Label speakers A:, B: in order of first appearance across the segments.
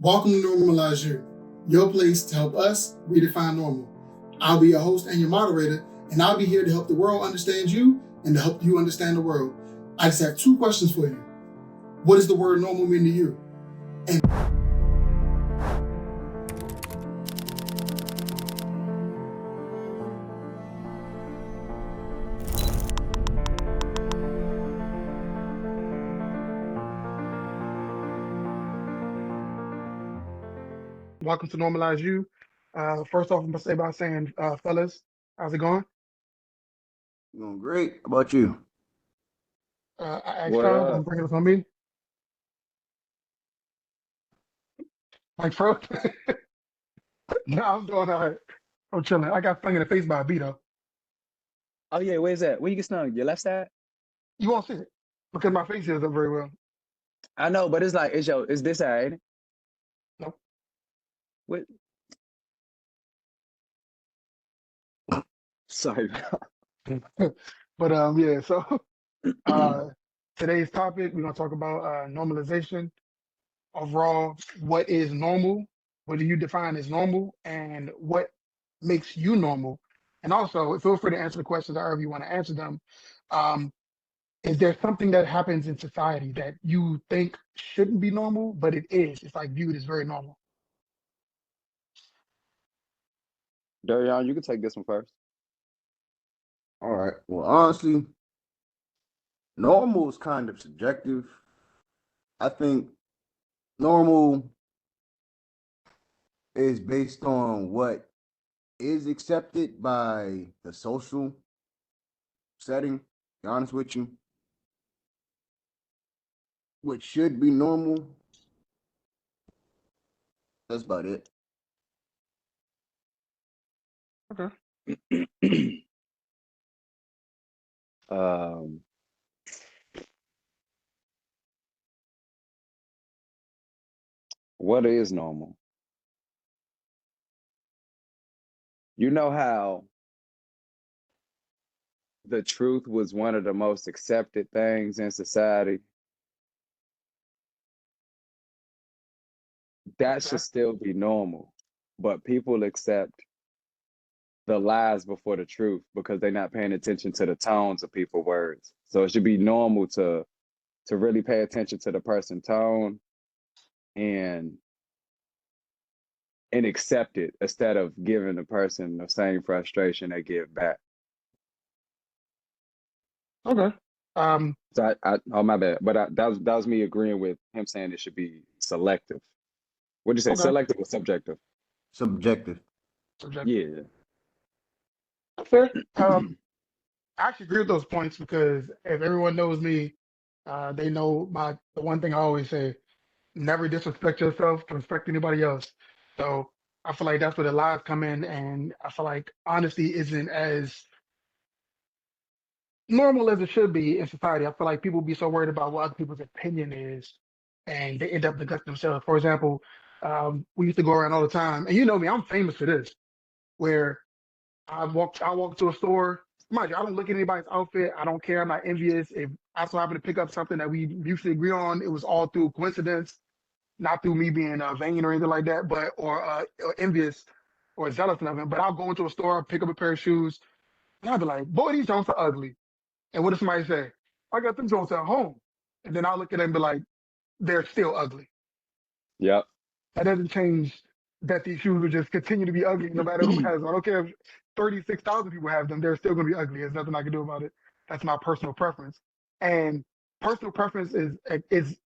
A: Welcome to Normalize You, your place to help us redefine normal. I'll be your host and your moderator, and I'll be here to help the world understand you and to help you understand the world. I just have two questions for you. What does the word normal mean to you? And welcome to Normalize You. First off, I'm going to say by saying, fellas, how's it going?
B: Doing great. How about you?
A: I asked
C: What
A: y'all,
C: up?
A: I'm bringing this on me. Like, bro, no, I'm doing all right. I'm chilling. I got stung in the face by a bee, though.
C: Oh yeah, where's that? Where you get stung? Your left side?
A: You won't see it because my face heals up very well.
C: I know, but it's like it's this side, ain't it?
A: Nope.
C: What? Sorry.
A: But yeah, so today's topic, we're gonna talk about normalization. Overall, what is normal? What do you define as normal? And what makes you normal? And also, feel free to answer the questions however you want to answer them. Um, is there something that happens in society that you think shouldn't be normal, but it is? It's like viewed as very normal.
C: Darion, you can take this one first.
B: All right. Well, honestly, normal is kind of subjective. I think normal is based on what is accepted by the social setting. To be honest with you, what should be normal. That's about it.
A: Okay.
C: Um, what is normal? You know how the truth was one of the most accepted things in society? That should still be normal, but people accept the lies before the truth because they're not paying attention to the tones of people's words. So it should be normal to really pay attention to the person's tone and accept it instead of giving the person the same frustration they give back.
A: Okay.
C: So oh my bad, but that was me agreeing with him saying it should be selective. What'd you say?
A: Okay.
C: Selective or subjective?
B: Subjective.
C: Yeah.
A: Fair. I actually agree with those points because if everyone knows me, they know the one thing I always say: never disrespect yourself to respect anybody else. So I feel like that's where the lies come in, and I feel like honesty isn't as normal as it should be in society. I feel like people be so worried about what other people's opinion is, and they end up neglecting themselves. For example, we used to go around all the time, and you know me, I'm famous for this, where I walk to a store. Mind you, I don't look at anybody's outfit. I don't care. I'm not envious. If I so happen to pick up something that we mutually agree on, it was all through coincidence, not through me being vain or anything like that, but or envious or jealous of him. But I'll go into a store, pick up a pair of shoes, and I'll be like, "Boy, these Jones are ugly." And what does somebody say? I got them Jones at home, and then I'll look at them and be like, "They're still ugly."
C: Yep.
A: That doesn't change that these shoes will just continue to be ugly no matter who has them. I don't care if 36,000 people have them, they're still going to be ugly. There's nothing I can do about it. That's my personal preference. And personal preference is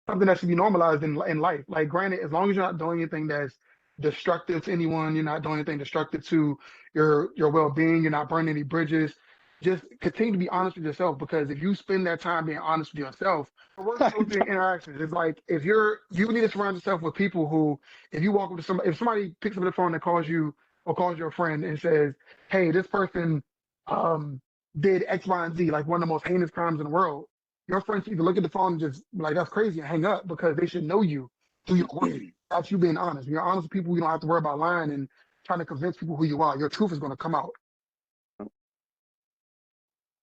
A: something that should be normalized in life. Like, granted, as long as you're not doing anything that's destructive to anyone, you're not doing anything destructive to your well-being, you're not burning any bridges, just continue to be honest with yourself, because if you spend that time being honest with yourself, it works with your interactions. It's like if you need to surround yourself with people who, if you walk up to somebody, if somebody picks up the phone and calls you or calls your friend and says, "Hey, this person um did X, Y, and Z, like one of the most heinous crimes in the world," your friend should either look at the phone and just be like, "That's crazy," and hang up, because they should know you through your work. That's you being honest. When you're honest with people, you don't have to worry about lying and trying to convince people who you are. Your truth is going to come out.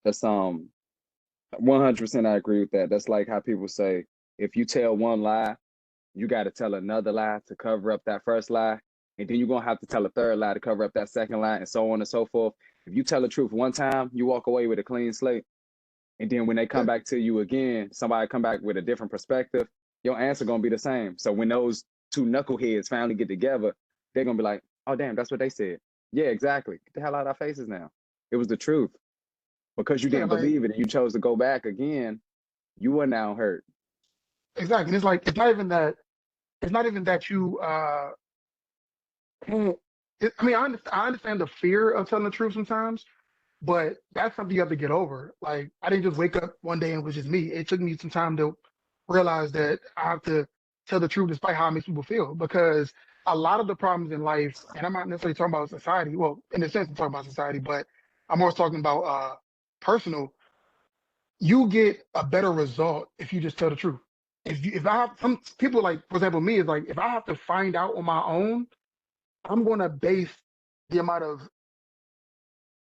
C: That's 100% I agree with that. That's like how people say if you tell one lie you got to tell another lie to cover up that first lie. And then you're going to have to tell a third lie to cover up that second lie, and so on and so forth. If you tell the truth one time, you walk away with a clean slate. And then when they come back to you again, somebody come back with a different perspective, your answer going to be the same. So when those two knuckleheads finally get together, they're going to be like, oh, damn, that's what they said. Yeah, exactly. Get the hell out of our faces now. It was the truth. Because you
A: Yeah,
C: didn't
A: like
C: believe it and you chose to go back again, you are now hurt.
A: exactly. And it's like it's not even that. It's not even that you. I mean, I understand the fear of telling the truth sometimes, but that's something you have to get over. Like, I didn't just wake up one day and it was just me. It took me some time to realize that I have to tell the truth despite how it makes people feel. Because a lot of the problems in life, and I'm not necessarily talking about society. Well, in a sense, I'm talking about society, but I'm more talking about personal. You get a better result if you just tell the truth. If I have some people like, for example, me is like, if I have to find out on my own, I'm gonna base the amount of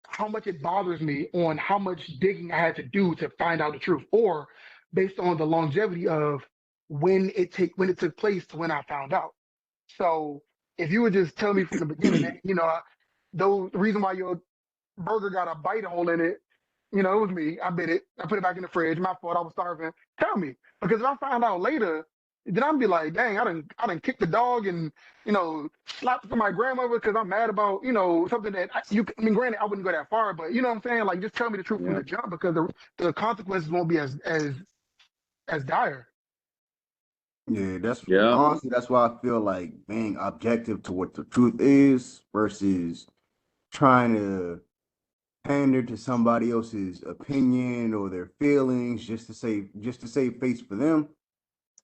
A: how much it bothers me on how much digging I had to do to find out the truth, or based on the longevity of when it took place to when I found out. So if you would just tell me from the beginning that, the reason why your burger got a bite hole in it, it was me. I bit it. I put it back in the fridge. My fault. I was starving. Tell me. Because if I find out later, then I'm be like, dang, I done kicked the dog and, slapped my grandmother because I'm mad about, something that I mean, granted, I wouldn't go that far, but you know what I'm saying? Like, just tell me the truth from
C: Yeah.
A: the jump because the consequences won't be as dire.
B: Yeah, that's
C: Yeah.
B: honestly that's why I feel like being objective to what the truth is versus trying to pander to somebody else's opinion or their feelings just to save face for them.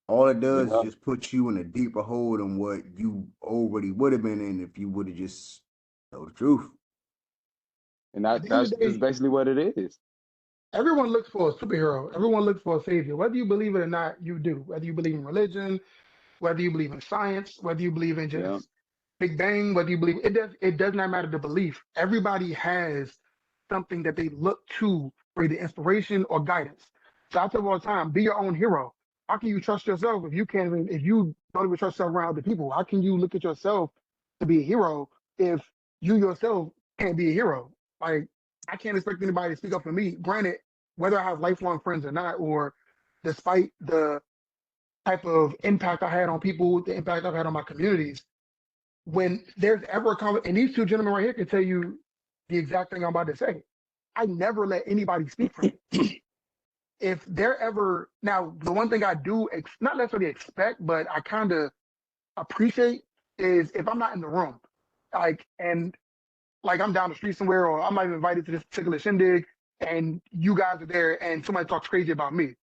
B: All it does is
C: Yeah.
B: just put you in a deeper hole than what you already would have been in if you would have just told the truth.
C: And
A: At
C: that
A: the end of
C: that's
A: the
C: just
A: day,
C: basically what it is.
A: everyone looks for a superhero. Everyone looks for a savior. Whether you believe it or not, you do. Whether you believe in religion, whether you believe in science, whether you believe in
C: Yeah.
A: just Big Bang, whether you believe it does not matter the belief. Everybody has something that they look to for either inspiration or guidance. So I tell all the time, be your own hero. How can you trust yourself if you don't even trust yourself around other people? How can you look at yourself to be a hero if you yourself can't be a hero? Like, I can't expect anybody to speak up for me. Granted, whether I have lifelong friends or not, or despite the type of impact I had on people, the impact I've had on my communities. When there's ever a and these two gentlemen right here can tell you the exact thing I'm about to say. I never let anybody speak for me. If they're ever now, the one thing I do not necessarily expect, but I kind of appreciate is if I'm not in the room, and like I'm down the street somewhere, or I'm not even invited to this particular shindig, and you guys are there, and somebody talks crazy about me,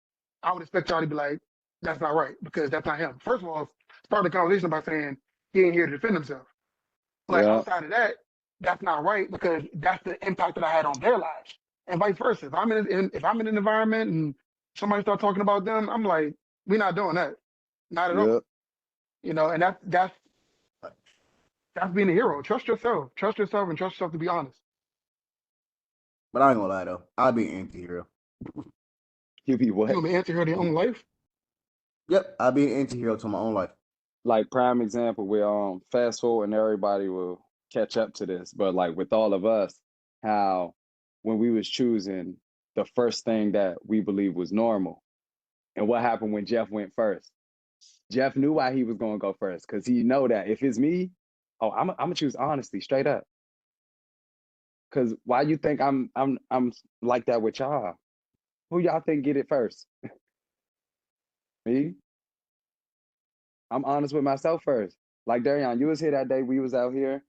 A: I would expect y'all to be like, "That's not right," because that's not him. First of all, start the conversation by saying he ain't here to defend himself. But
C: Yeah.
A: outside of that, that's not right because that's the impact that I had on their lives, and vice versa. If I'm in an environment and somebody start talking about them, I'm like, we're not doing that, not at
C: Yeah.
A: all. And that's being a hero. Trust yourself, and trust yourself to be honest.
B: But I ain't gonna lie though, I'll be an anti-hero.
C: You be
A: You
C: what?
A: want me to answer her their own life?
B: Yep, I'll be an anti-hero to my own life.
C: Like prime example, we fast forward and everybody will catch up to this. But like with all of us, how when we was choosing the first thing that we believe was normal, and what happened when Jeff went first? Jeff knew why he was gonna go first, because he know that if it's me, oh, I'm gonna choose honesty straight up. Cause why you think I'm like that with y'all? Who y'all think get it first? Me? I'm honest with myself first. Like Darian, you was here that day we was out here,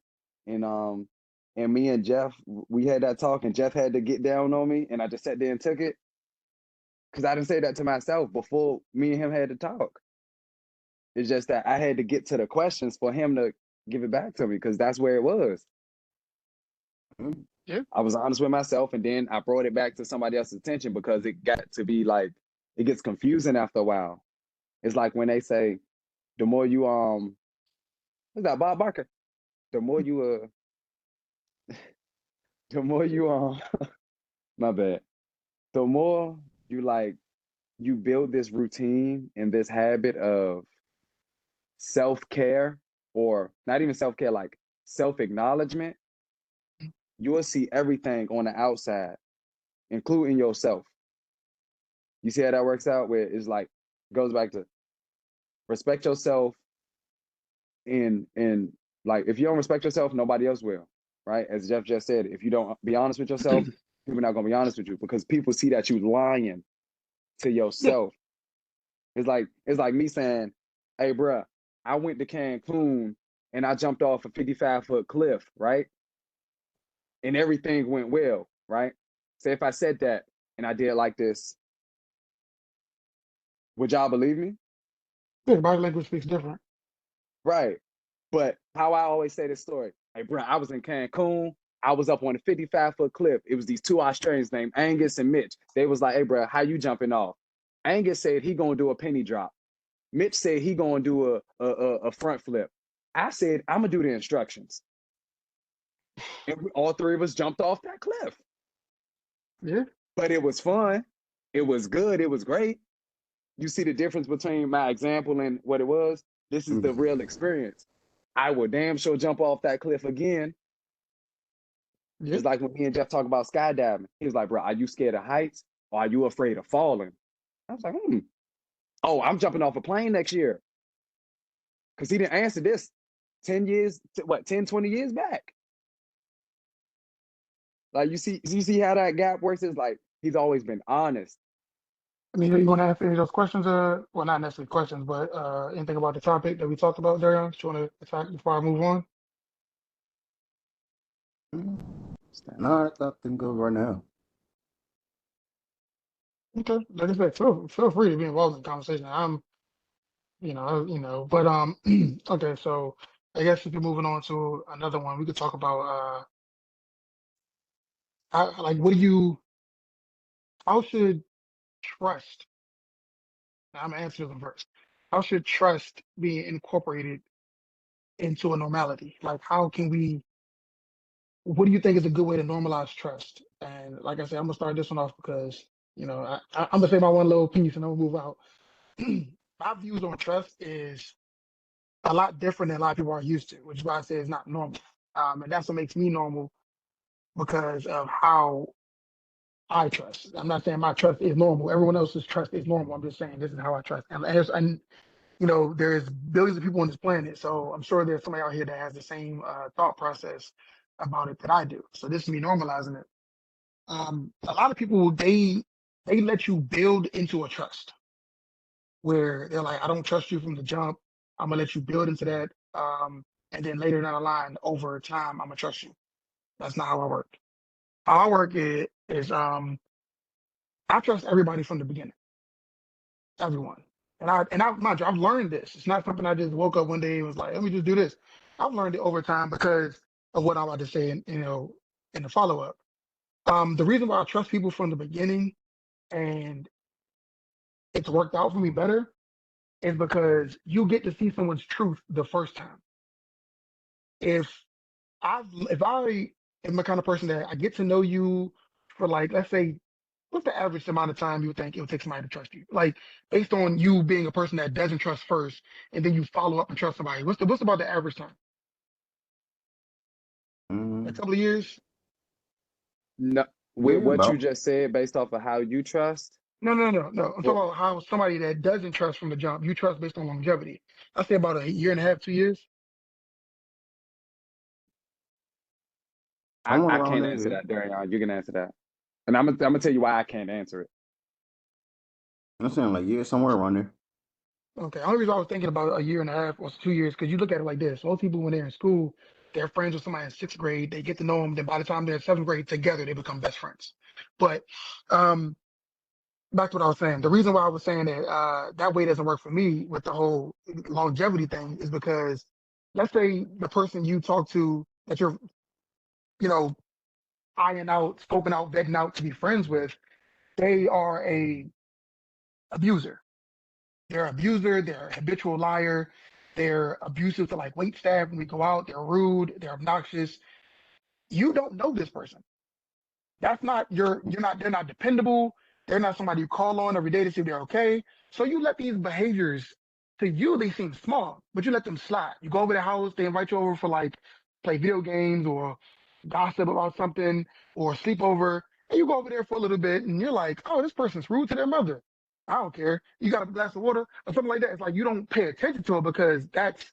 C: and me and Jeff, we had that talk, and Jeff had to get down on me, and I just sat there and took it, because I didn't say that to myself before me and him had to talk. It's just that I had to get to the questions for him to give it back to me, because that's where it was.
B: Mhm.
A: Yeah.
C: I was honest with myself, and then I brought it back to somebody else's attention, because it got to be like, it gets confusing after a while. It's like when they say, the more you what's that, Bob Barker? The more you the more you my bad. The more you like, you build this routine and this habit of self-care, or not even self-care, like self-acknowledgement, you will see everything on the outside, including yourself. You see how that works out? Where it's like, goes back to respect yourself, and like, if you don't respect yourself, nobody else will, right? As Jeff just said, if you don't be honest with yourself, people are not gonna be honest with you, because people see that you lying to
A: Yeah.
C: yourself. It's like me saying, "Hey, bruh, I went to Cancun and I jumped off a 55-foot cliff, right? And everything went well, right? Say if I said that and I did like this, would y'all believe me?
A: Yeah, body language speaks different.
C: Right. But how I always say this story, hey, bro, I was in Cancun. I was up on a 55-foot cliff. It was these two Australians named Angus and Mitch. They was like, hey, bro, how you jumping off? Angus said he gonna do a penny drop. Mitch said he gonna do a front flip. I said, I'm gonna do the instructions. And all three of us jumped off that cliff.
A: Yeah.
C: But it was fun. It was good. It was great. You see the difference between my example and what it was? This is the real experience. I will damn sure jump off that cliff again.
A: Yeah.
C: It's like when me and Jeff talk about skydiving. He was like, bro, are you scared of heights or are you afraid of falling? I was like, oh, I'm jumping off a plane next year. Because he didn't answer this 10 years, 20 years back. Like, you see how that gap works? It's like he's always been honest.
A: I mean, you want to ask any of those questions? Well, not necessarily questions, but anything about the topic that we talked about, Darion? Do you want to attack before I move on?
B: No, I think of right now.
A: Okay, like I said, feel free to be involved in the conversation. But okay. So I guess if you're moving on to another one, we could talk about how should trust? Now, I'm gonna answer them first. How should trust be incorporated into a normality? Like, how can we? What do you think is a good way to normalize trust? And like I said, I'm gonna start this one off because I'm gonna say my one little piece and I'm gonna move out. My views on trust is a lot different than a lot of people are used to, which is why I say it's not normal. And that's what makes me normal because of how I trust. I'm not saying my trust is normal. Everyone else's trust is normal. I'm just saying this is how I trust. And there's billions of people on this planet, so I'm sure there's somebody out here that has the same thought process about it that I do. So this is me normalizing it. A lot of people they let you build into a trust where they're like, I don't trust you from the jump. I'm gonna let you build into that. And then later down the line, over time, I'm gonna trust you. That's not how I work. How I work is I trust everybody from the beginning. Everyone. Mind you, I've learned this. It's not something I just woke up one day and was like, let me just do this. I've learned it over time because of what I'm about to say in the follow-up. The reason why I trust people from the beginning and it's worked out for me better is because you get to see someone's truth the first time. If if I am the kind of person that I get to know you for, like, let's say, what's the average amount of time you would think it would take somebody to trust you? Like, based on you being a person that doesn't trust first and then you follow up and trust somebody. What's about the average time? A
B: Mm-hmm.
A: couple of years?
C: No, with
B: Yeah,
C: what you
B: about.
C: just said, based off of how you trust,
A: No, no, no, no. I'm talking
C: well,
A: about how somebody that doesn't trust from the jump, you trust based on longevity. I say about a year and a half, 2 years.
B: Somewhere
C: I
B: around
C: can't
B: there,
C: answer
B: yeah.
C: that, Darian. You can answer that. And I'm gonna tell you why I can't answer it.
B: I'm saying like, yeah, somewhere around there.
A: Okay. The only reason I was thinking about a year and a half or 2 years, because you look at it like this. Most people, when they're in school, they're friends with somebody in sixth grade. They get to know them. Then by the time they're in seventh grade together, they become best friends. But um, back to what I was saying. The reason why I was saying that that way doesn't work for me with the whole longevity thing is because let's say the person you talk to that you're, you know, eyeing out, scoping out, vetting out to be friends with, they are a abuser. They're an abuser, they're a habitual liar, they're abusive to like wait staff when we go out, they're rude, they're obnoxious. You don't know this person. That's not you're not they're not dependable. They're not somebody you call on every day to see if they're okay. So you let these behaviors to you they seem small, but you let them slide. You go over their house, they invite you over for like play video games or gossip about something or sleep over, and you go over there for a little bit, and you're like, oh, this person's rude to their mother. I don't care. You got a glass of water or something like that. It's like you don't pay attention to it because that's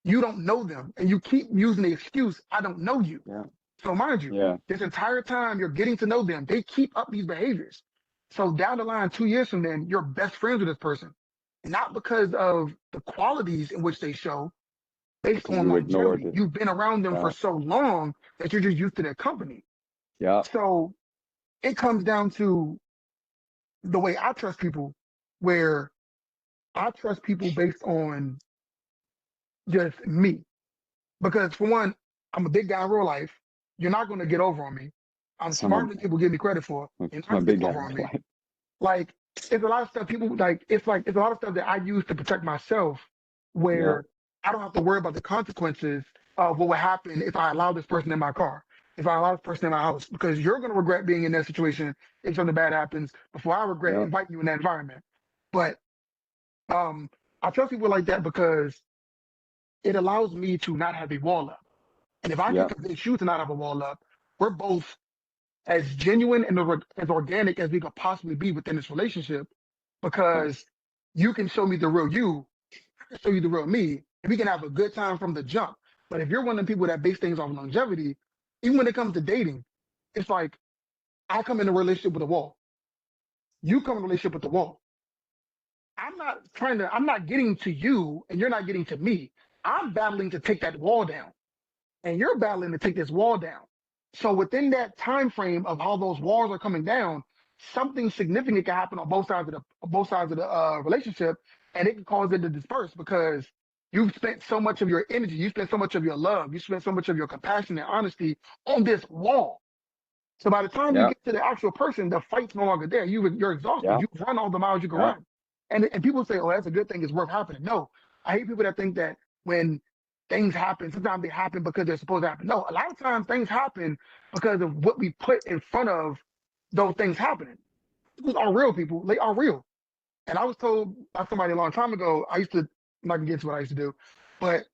A: you don't know them, and you keep using the excuse, I don't know you.
C: Yeah.
A: So mind you,
C: Yeah.
A: this entire time you're getting to know them, they keep up these behaviors. So down the line, 2 years from then, you're best friends with this person. And not because of the qualities in which they show, based
C: Because
A: on
C: you ignored
A: longevity.
C: it.
A: You've been around them
C: Yeah.
A: for so long that you're just used to their company.
C: Yeah.
A: So it comes down to the way I trust people, where I trust people based on just me. Because for one, I'm a big guy in real life. You're not going to get over on me. I'm
C: So I'm
A: smarter than people give me credit for. You're
C: a
A: not
C: big
A: getting
C: guy.
A: over on me. Like it's a lot of stuff people like it's a lot of stuff that I use to protect myself
C: Yeah.
A: where I don't have to worry about the consequences of what would happen if I allow this person in my car, if I allow this person in my house, because you're gonna regret being in that situation if something bad happens before I regret
C: Yeah.
A: inviting you in that environment. But um I trust people like that because it allows me to not have a wall up. And if I can
C: Yeah.
A: convince you to not have a wall up, we're both as genuine and as organic as we could possibly be within this relationship
C: Yeah.
A: because you can show me the real you, I can show you the real me, and we can have a good time from the jump. But if you're one of the people that base things off longevity, even when it comes to dating, it's like I come in a relationship with a wall. You come in a relationship with the wall. I'm not getting to you and you're not getting to me. I'm battling to take that wall down and you're battling to take this wall down. So within that time frame of how those walls are coming down, something significant can happen on both sides of the relationship, and it can cause it to disperse because you've spent so much of your energy, you spent so much of your love, you spent so much of your compassion and honesty on this wall. So by the time you
C: Yeah.
A: get to the actual person, the fight's no longer there. You're exhausted.
C: Yeah.
A: You've run all the miles you can
C: Yeah.
A: run. And people say, oh, that's a good thing. It's worth happening. No, I hate people that think that when things happen, sometimes they happen because they're supposed to happen. No, a lot of times things happen because of what we put in front of those things happening. These are real people. They are real. And I was told by somebody a long time ago, I'm not gonna get into what I used to do, but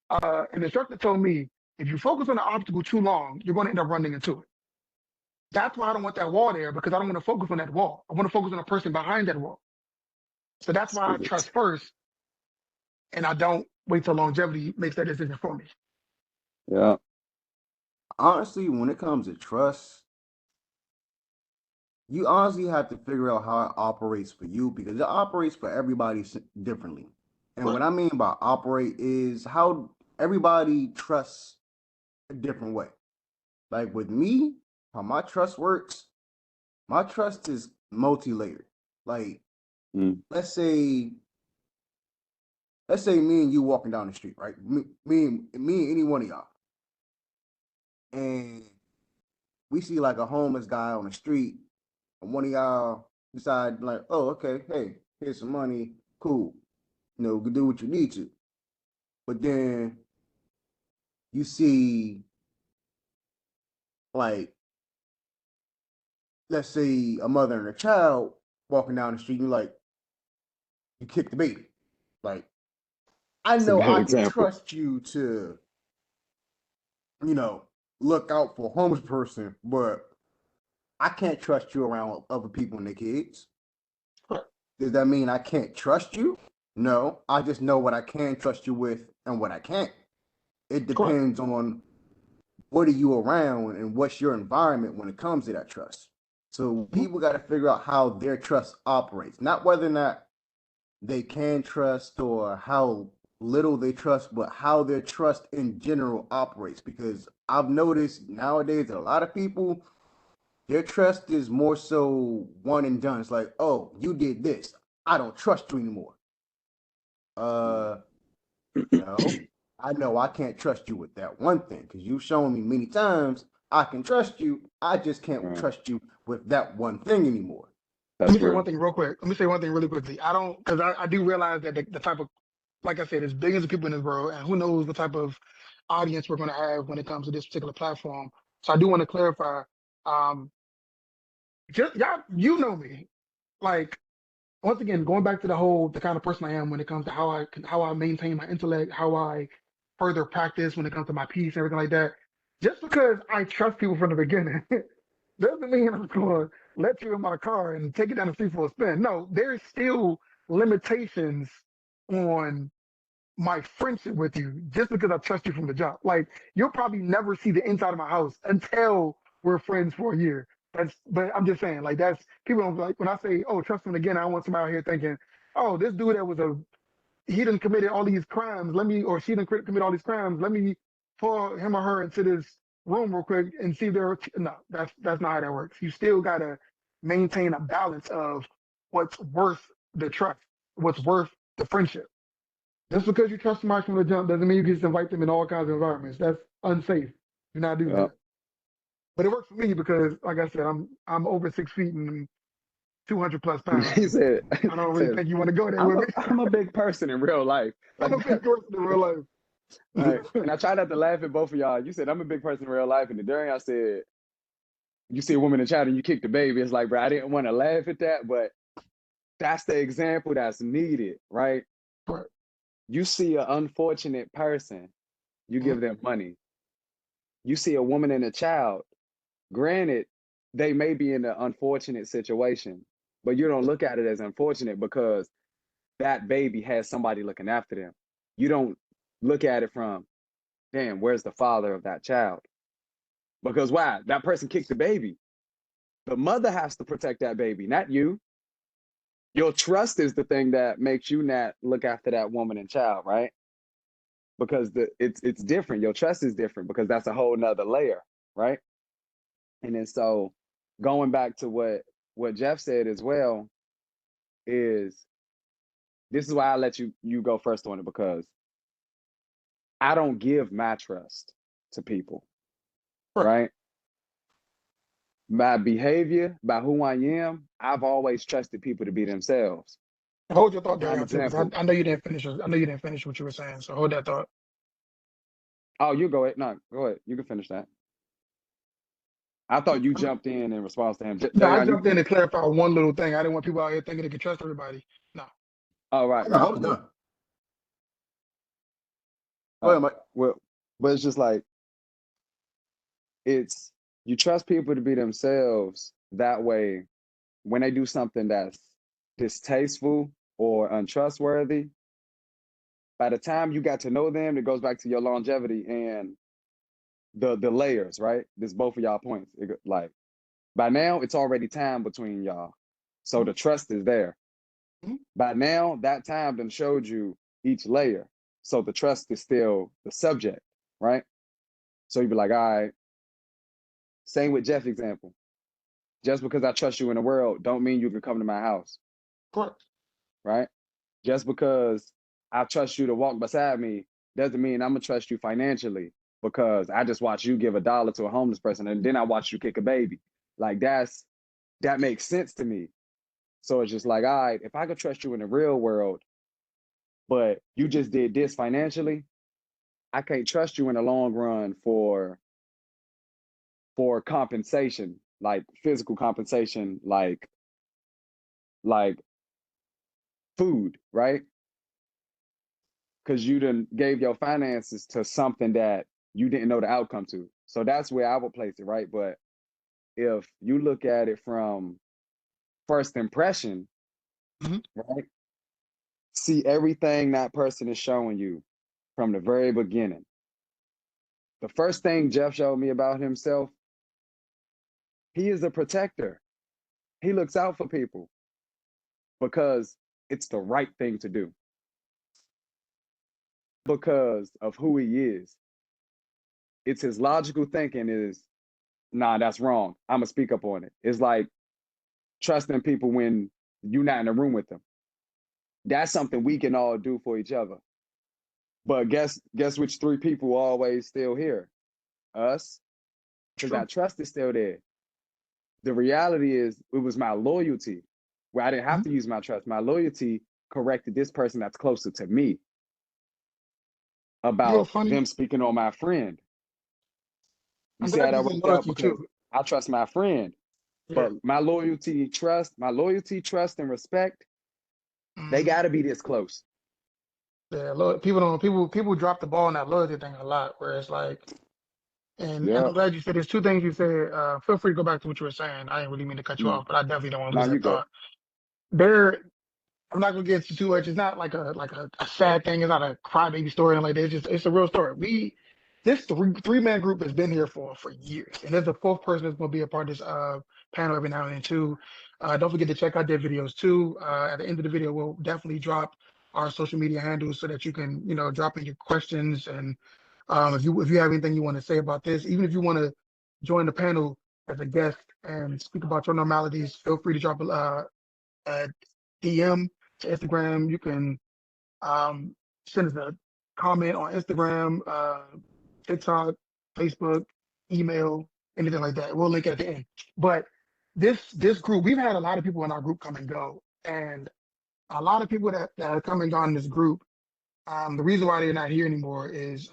A: an instructor told me, if you focus on the obstacle too long, you're going to end up running into it. That's why I don't want that wall there because I don't want to focus on that wall. I want to focus on the person behind that wall. So that's why I
C: Speak it.
A: trust first and I don't wait till longevity makes that decision for me.
C: Yeah.
B: Honestly, when it comes to trust, you honestly have to figure out how it operates for you because it operates for everybody differently. And what
A: Right.
B: I mean by operate is how everybody trusts a different way. Like with me, how my trust works, my trust is multi-layered. Like
C: Mm.
B: let's say me and you walking down the street, right? Me and any one of y'all, and we see like a homeless guy on the street, and one of y'all decide like, oh, okay, hey, here's some money, cool, do what you need to. But then you see like, let's say a mother and a child walking down the street, and you kick the baby. Like, I
C: It's a
B: know
C: bad
B: I can
C: example.
B: trust you to, you know, look out for a homeless person, but I can't trust you around other people and their kids.
A: Right.
B: Does that mean I can't trust you? No, I just know what I can trust you with and what I can't. It
A: Correct.
B: depends on what are you around and what's your environment when it comes to that trust. So
A: Mhm.
B: people got to figure out how their trust operates, not whether or not they can trust or how little they trust, but how their trust in general operates. Because I've noticed nowadays that a lot of people, their trust is more so one and done. It's like, oh, you did this. I don't trust you anymore. Uh, no, I know I can't trust you with that one thing because you've shown me many times I can trust you. I just can't
C: Uh,
B: trust you with that one thing anymore.
A: Let me
C: that's
A: say one
C: real.
A: thing real quick. Let me say one thing really quickly. I don't, because I do realize that the type of, like I said, there's billions of people in this world, and who knows the type of audience we're going to have when it comes to this particular platform. So I do want to clarify. Um, just y'all, you know me. Like once again, going back to the kind of person I am when it comes to how I maintain my intellect, how I further practice when it comes to my peace and everything like that. Just because I trust people from the beginning doesn't mean I'm going to let you in my car and take it down the street for a spin. No, there's still limitations on my friendship with you just because I trust you from the jump. Like you'll probably never see the inside of my house until we're friends for a year. But I'm just saying, like that's people don't like when I say, oh, trust him again. I don't want somebody out here thinking, oh, this dude that was he done committed all these crimes. Or she done commit all these crimes. Let me pull him or her into this room real quick and see if they're no. That's not how that works. You still gotta maintain a balance of what's worth the trust, what's worth the friendship. Just because you trust somebody from the jump doesn't mean you can just invite them in all kinds of environments. That's unsafe. Do not do
C: Yep.
A: that. But it works for me because, like I said, I'm over 6 feet and 200 plus pounds.
C: He said,
A: I don't really
C: said
A: think you want to go there with me.
C: I'm a big person in real life.
A: I'm
C: Like
A: a big person in real life.
C: right. And I try not to laugh at both of y'all. You said I'm a big person in real life, and then during I said you see a woman in the chat and you kick the baby. It's like, bro, I didn't want to laugh at that, but that's the example that's needed, right?
A: Right.
C: You see an unfortunate person, you give them money. You see a woman and a child, granted, they may be in an unfortunate situation, but you don't look at it as unfortunate because that baby has somebody looking after them. You don't look at it from, damn, where's the father of that child? Because why? That person kicked the baby. The mother has to protect that baby, not you. Your trust is the thing that makes you not look after that woman and child, right? Because it's different. Your trust is different because that's a whole nother layer, right? And then so going back to what Jeff said as well is this is why I let you go first on it because I don't give my trust to people,
A: Right.
C: right? My behavior, by who I am, I've always trusted people to be themselves.
A: Hold your thought,
C: Prime
A: Darian, too, because
C: example.
A: I know you didn't finish. I know you didn't finish what you were saying. So hold that thought.
C: Oh, you go ahead. No, go ahead. You can finish that. I thought you jumped in response to him.
A: No, I
C: Dayan, you
A: jumped in to clarify one little thing. I didn't want people out here thinking they could trust everybody. No.
C: all right.
B: No, I was done. Go ahead, Mike.
C: Well, but it's just like it's you trust people to be themselves that way when they do something that's distasteful or untrustworthy. By the time you got to know them, it goes back to your longevity and the layers, right? This both of y'all points. Like by now, it's already time between y'all, so the trust is there.
A: Mhm.
C: By now, that time done showed you each layer, so the trust is still the subject, right? So you'd be like, all right. Same with Jeff's example. Just because I trust you in the world, don't mean you can come to my house,
A: Correct.
C: right? Just because I trust you to walk beside me doesn't mean I'm gonna trust you financially because I just watch you give $1 to a homeless person and then I watch you kick a baby. Like that makes sense to me. So it's just like, all right, if I could trust you in the real world, but you just did this financially, I can't trust you in the long run for compensation, like physical compensation, like food, right? Because you done gave your finances to something that you didn't know the outcome to. So that's where I would place it, right? But if you look at it from first impression,
A: Mhm.
C: right? See everything that person is showing you from the very beginning. The first thing Jeff showed me about himself, he is a protector. He looks out for people because it's the right thing to do because of who he is. It's his logical thinking is, nah, that's wrong. I'm gonna speak up on it. It's like trusting people when you're not in the room with them. That's something we can all do for each other. But guess which three people always still here? Us, because
A: True.
C: that trust is still there. The reality is it was my loyalty where I didn't have
A: Mhm.
C: to use my trust. My loyalty corrected this person that's closer to me
A: You know
C: about
A: what's funny?
C: them speaking on my friend. You
A: I'm
C: see how
A: glad you
C: that
A: said
C: worked out
A: loyalty
C: because
A: too.
C: I trust my friend.
A: Yeah.
C: But my loyalty, trust, and respect They
A: Mhm.
C: got to be this close.
A: Yeah, people drop the ball on that loyalty thing a lot, where it's like, and I'm
C: Yep.
A: glad you said there's two things you said. Feel free to go back to what you were saying. I didn't really mean to cut you
C: Mm.
A: off, but I definitely don't want to
C: No,
A: lose
C: you
A: that
C: good.
A: thought. There, I'm not gonna get into too much. It's not like a sad thing. It's not a crybaby story. And like that. It's a real story. This three-man group has been here for years, and there's a fourth person that's gonna be a part of this panel every now and then too. Don't forget to check out their videos too. At the end of the video, we'll definitely drop our social media handles so that you can drop in your questions, and if you have anything you want to say about this, even if you want to join the panel as a guest and speak about your normalities, feel free to drop a DM to Instagram. You can send us a comment on Instagram, TikTok, Facebook, email, anything like that. We'll link it at the end. But this group, we've had a lot of people in our group come and go, and a lot of people that have come and gone in this group. The reason why they're not here anymore is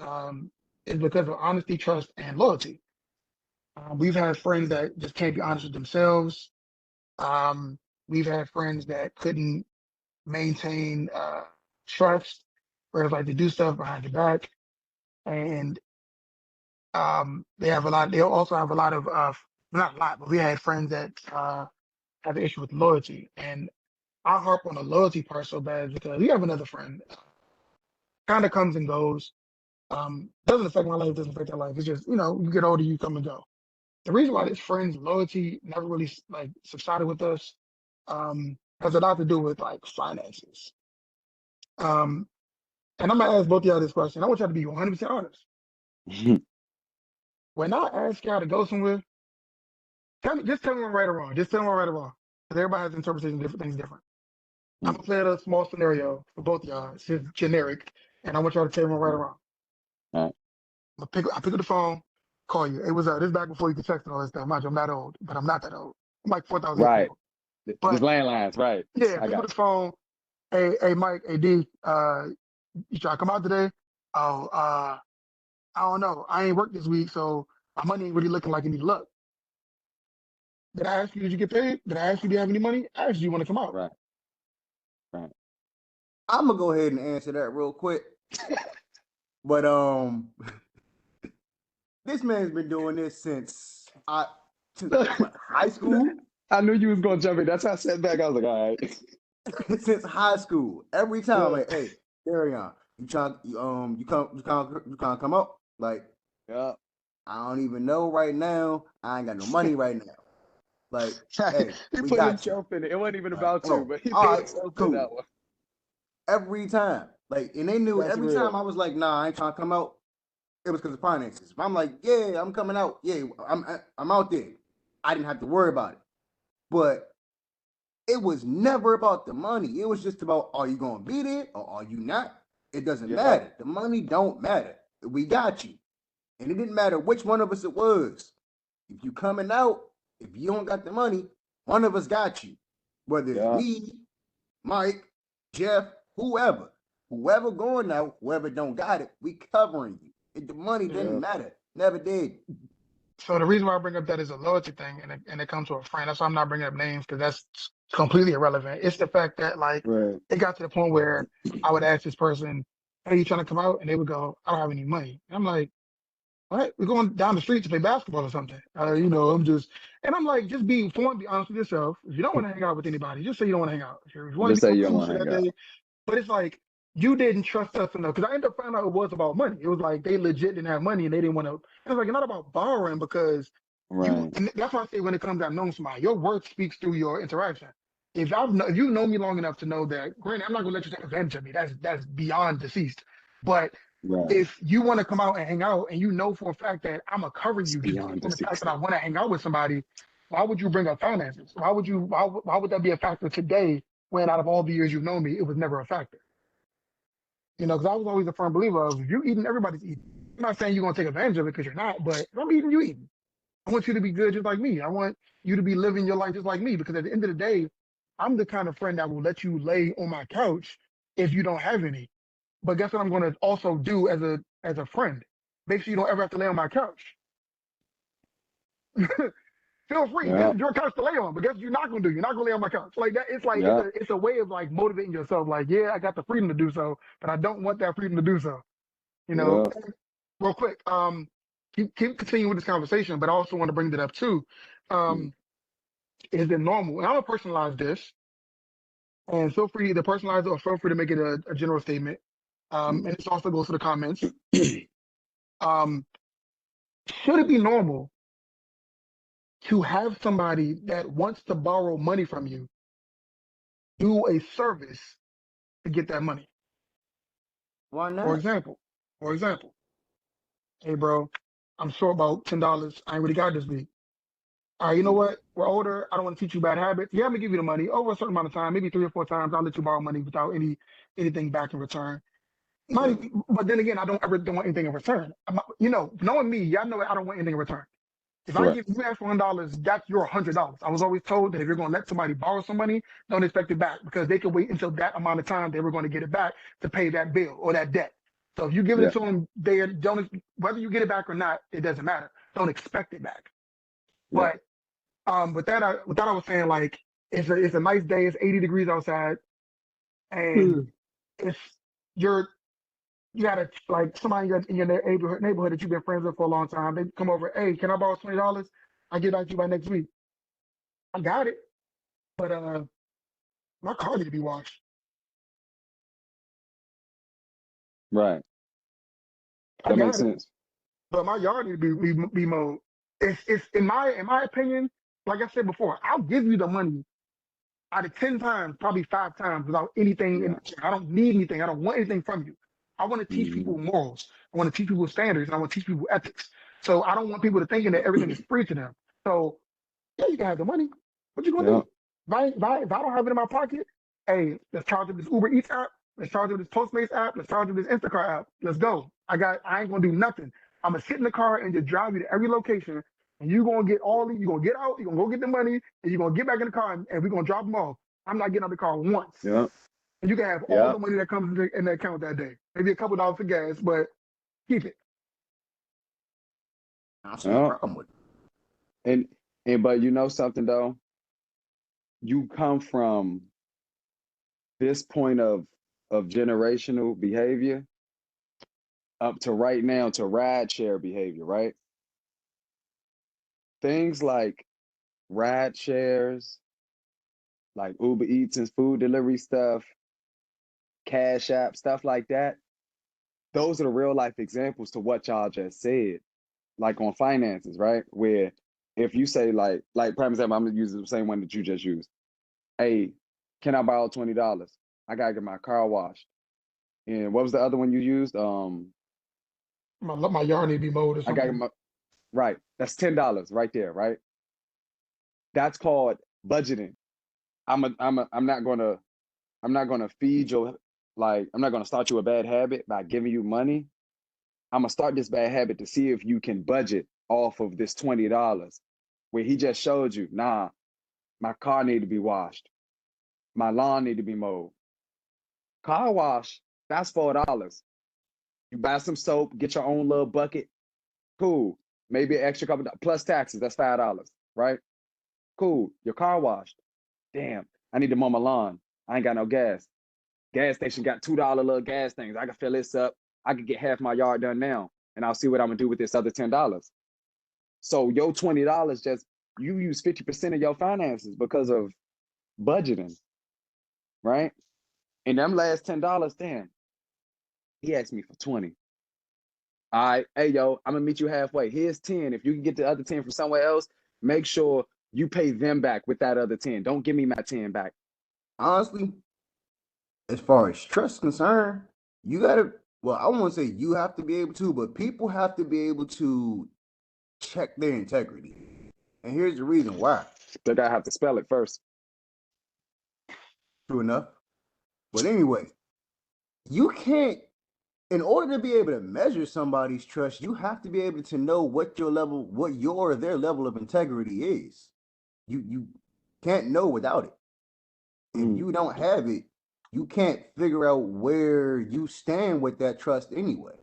A: because of honesty, trust, and loyalty. We've had friends that just can't be honest with themselves. Um, we've had friends that couldn't maintain trust, where it's like they do stuff behind your back, and they have a lot. They also have a lot of not a lot, but we had friends that have an issue with loyalty, and I harp on the loyalty part so bad because we have another friend, kind of comes and goes. Doesn't affect my life, doesn't affect their life. It's just you get older, you come and go. The reason why this friend's loyalty never really like subsided with us has a lot to do with like finances. Um, And I'm gonna ask both of y'all this question. I want y'all to be 100% honest. When I ask y'all to go somewhere, just tell me I'm right or wrong. Just tell me I'm right or wrong. Because everybody has interpretation of different things different. I'm
C: Mm.
A: gonna play out a small scenario for both of y'all. It's just generic, and I want y'all to tell me I'm right or wrong.
C: All right.
A: I pick up the phone, call you. It was this is back before you could text and all that stuff. Mind you, I'm not old, but I'm not that old. I'm like 4,000 years
C: Right.
A: old.
C: Just
A: But
C: landlines. Right.
A: yeah,
C: I
A: pick up
C: got
A: the phone. Hey, Mike. Hey, D. You try to come out today? Oh, I don't know. I ain't worked this week, so my money ain't really looking like it need luck. Did I ask you, did you get paid? Did I ask you, do you have any money? I asked you, you want to come
C: you.
A: out?
C: Right. Right.
B: I'm gonna go ahead and answer that real quick. But this man's been doing this since what, high school?
C: I knew you was gonna jump in. That's how I sat back. I was like, all right.
B: Since high school. Every time,
C: Yeah.
B: like, hey, Darion, you can't come up. Like,
C: Yeah.
B: I don't even know right now. I ain't got no money right now. Like, hey,
C: He
B: we
C: put
B: got you.
C: himself in it. It wasn't even
B: Like,
C: about you,
B: oh,
C: but he
B: all
C: put
B: right,
C: himself in that
B: cool.
C: one.
B: Every time. Like, and they knew
C: That's
B: every time
C: real.
B: I was like, nah, I ain't trying to come out. It was because of finances. If I'm like, yeah, I'm coming out. Yeah, I'm out there. I didn't have to worry about it. But it was never about the money. It was just about, are you gonna be there or are you not? It doesn't
C: Yeah.
B: matter. The money don't matter. We got you. And it didn't matter which one of us it was. If you coming out, if you don't got the money, one of us got you. Whether it's
C: Yeah.
B: me, Mike, Jeff, whoever. Whoever going out, whoever don't got it, we covering you. The money didn't
C: Yeah.
B: matter. Never did.
A: So the reason why I bring up that is a loyalty thing, and it comes to a friend. That's why I'm not bringing up names because that's completely irrelevant. It's the fact that like
C: Right.
A: it got to the point where I would ask this person, "Hey, you trying to come out?" And they would go, "I don't have any money." And I'm like, "What? We're going down the street to play basketball or something?" I'm just, and I'm like, just be for one, be honest with yourself. If you don't want to hang out with anybody, just say you don't want to hang out. If you want to
C: Just
A: be
C: say
A: with
C: you don't
A: family
C: want
A: for
C: to
A: that
C: hang out.
A: day, but it's like you didn't trust us enough because I ended up finding out it was about money. It was like they legit didn't have money and they didn't want to. It was like it's not about borrowing because you.
C: Right.
A: And that's why I say when it comes down to knowing somebody, your worth speaks through your interaction. If you know me long enough to know that, granted, I'm not gonna let you take advantage of me. That's beyond deceased. But
C: Right.
A: if you want to come out and hang out and you know for a fact that I'm gonna cover
C: It's
A: you just
C: beyond
A: on the fact that
C: deceased.
A: I want to hang out with somebody, why would you bring up finances? Why would that be a factor today when out of all the years you've known me, it was never a factor? Because I was always a firm believer of if you're eating, everybody's eating. I'm not saying you're gonna take advantage of it because you're not, but if I'm eating, you eating. I want you to be good just like me. I want you to be living your life just like me because at the end of the day, I'm the kind of friend that will let you lay on my couch if you don't have any. But guess what I'm going to also do as a friend? Make sure you don't ever have to lay on my couch. Feel free. This
C: Yeah.
A: is your couch to lay on, but guess what you're not gonna do? You're not gonna lay on my couch. Like that. It's like
C: Yeah.
A: it's a way of like motivating yourself. Like, yeah, I got the freedom to do so, but I don't want that freedom to do so. You know,
C: Yeah.
A: real quick, keep continuing with this conversation, but I also want to bring that up too.
C: Mm.
A: Is it normal? And I'm gonna personalize this, and feel free to personalize it or feel free to make it a general statement. And this also goes to the comments. Um, should it be normal to have somebody that wants to borrow money from you do a service to get that money?
B: Why
A: For
B: not?
A: example, for example, hey bro, I'm short about $10. I ain't really got this week. All right, you know
C: Mm.
A: what? We're older. I don't want to teach you bad habits. Yeah, I'm gonna give you the money over a certain amount of time, maybe 3 or 4 times. I'll let you borrow money without anything back in return. Not
B: Yeah.
A: even, but then again, I don't want anything in return. Knowing me, y'all know I don't want anything in return. If I
C: Correct.
A: give you ask for $100, that's your $100. I was always told that if you're going to let somebody borrow some money, don't expect it back because they could wait until that amount of time they were going to get it back to pay that bill or that debt. So if you give it
C: Yeah.
A: to them, they don't, whether you get it back or not, it doesn't matter. Don't expect it back.
C: Yeah.
A: But with that I was saying, like, it's a nice day. It's 80 degrees outside, and
C: Mm.
A: it's you're you got like somebody in your neighborhood that you've been friends with for a long time. They come over, hey, can I borrow $20? I get back to you by next week. I got it, but my car need to be washed.
C: Right.
A: I
C: That makes
A: got it,
C: sense.
A: but my yard need to be mowed. It's in my opinion, like I said before, I'll give you the money out of 10 times, probably 5 times without anything in
C: Yeah.
A: return. I don't need anything. I don't want anything from you. I want to teach
C: Hmm.
A: people morals. I want to teach people standards, and I want to teach people ethics. So I don't want people to thinking that everything is free to them. So yeah, you can have the money. What you gonna
C: Yeah.
A: do? If I don't have it in my pocket, hey, let's charge it this Uber Eats app. Let's charge it this Postmates app. Let's charge it this Instacart app. Let's go. I ain't gonna do nothing. I'm gonna sit in the car and just drive you to every location. And you gonna get you gonna get out, you're gonna go get the money, and you're gonna get back in the car and we're gonna drop them off. I'm not getting out of the car once.
C: Yeah.
A: And you can have all
C: Yeah.
A: the money that comes in the account that day. Maybe a couple dollars for gas, but keep it.
B: I don't see a
C: Yeah.
B: problem with it.
C: But you know something though, you come from this point of generational behavior up to right now to ride share behavior, right? Things like ride shares, like Uber Eats and food delivery stuff, Cash App, stuff like that. Those are the real life examples to what y'all just said, like on finances, right? Where if you say like prime example, I'm gonna use the same one that you just used. Hey, can I borrow $20? I gotta get my car washed. And what was the other one you used?
A: My yard need to be mowed or
C: I gotta get
A: something.
C: my right. That's $10 right there, right? That's called budgeting. I'm not gonna feed your I'm not gonna start you a bad habit by giving you money. I'm gonna start this bad habit to see if you can budget off of this $20. Where he just showed you, nah, my car need to be washed, my lawn need to be mowed. Car wash, that's $4. You buy some soap, get your own little bucket, cool. Maybe an extra couple plus taxes, that's $5, right? Cool. Your car washed. Damn, I need to mow my lawn. I ain't got no gas. Gas station got $2 little gas things. I can fill this up. I could get half my yard done now, and I'll see what I'm gonna do with this other $10. So your $20 just you use 50% of your finances because of budgeting, right? And them last $10, damn, he asked me for 20. All right, hey yo, I'm gonna meet you halfway. Here's 10. If you can get the other 10 from somewhere else, make sure you pay them back with that other 10. Don't give me my 10 back.
B: Honestly, as far as trust concerned, you gotta. Well, I won't say you have to be able to, but people have to be able to check their integrity. And here's the reason why.
C: They gotta have to spell it first.
B: True enough. But anyway, you can't. In order to be able to measure somebody's trust, you have to be able to know what your or their level of integrity is. You can't know without it. If
C: Mm.
B: you don't have it, you can't figure out where you stand with that trust anyway.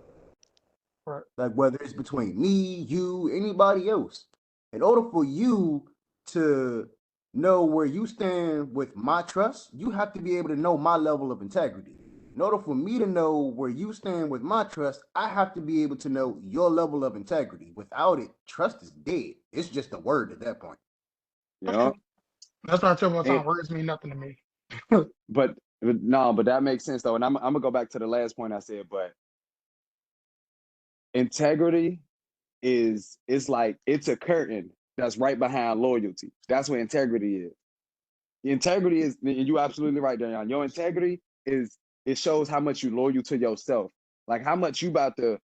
A: Right.
B: Like whether it's between me, you, anybody else. In order for you to know where you stand with my trust, you have to be able to know my level of integrity. In order for me to know where you stand with my trust, I have to be able to know your level of integrity. Without it, trust is dead. It's just a word at that point.
C: Yeah.
A: That's why I tell you all the
C: And
A: time, words mean nothing to me.
C: but no, but that makes sense though. And I'm gonna go back to the last point I said, but integrity is it's like it's a curtain that's right behind loyalty. That's what integrity is. Integrity is, and you absolutely right, Darian. Your integrity is it shows how much you loyal to yourself. Like how much you about to